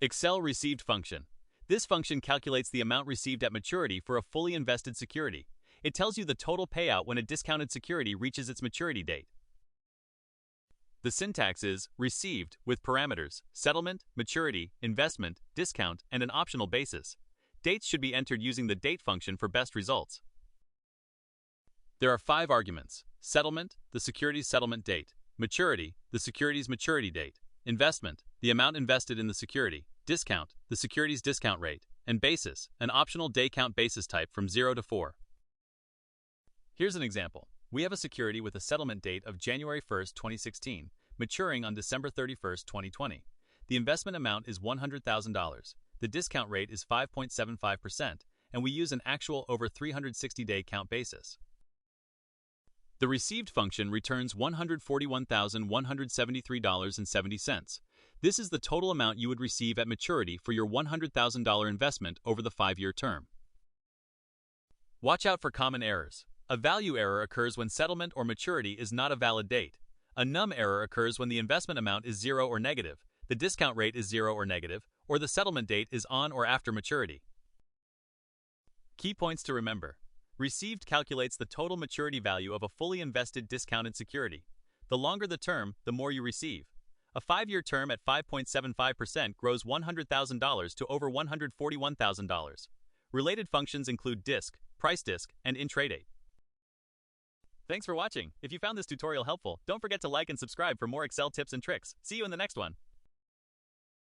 Excel Received function. This function calculates the amount received at maturity for a fully invested security. It tells you the total payout when a discounted security reaches its maturity date. The syntax is received with parameters, settlement, maturity, investment, discount, and an optional basis. Dates should be entered using the date function for best results. There are 5 arguments: settlement, the security's settlement date; maturity, the security's maturity date; investment, the amount invested in the security; discount, the security's discount rate; and basis, an optional day count basis type from 0 to 4. Here's an example. We have a security with a settlement date of January 1, 2016, maturing on December 31, 2020. The investment amount is $100,000. The discount rate is 5.75%, and we use an actual over 360-day count basis. The received function returns $141,173.70. This is the total amount you would receive at maturity for your $100,000 investment over the 5-year term. Watch out for common errors. A value error occurs when settlement or maturity is not a valid date. A num error occurs when the investment amount is 0 or negative, the discount rate is 0 or negative, or the settlement date is on or after maturity. Key points to remember. Received calculates the total maturity value of a fully invested discounted security. The longer the term, the more you receive. A 5-year term at 5.75% grows $100,000 to over $141,000. Related functions include DISC, price disc, and intraday. Thanks for watching. If you found this tutorial helpful, don't forget to like and subscribe for more Excel tips and tricks. See you in the next one.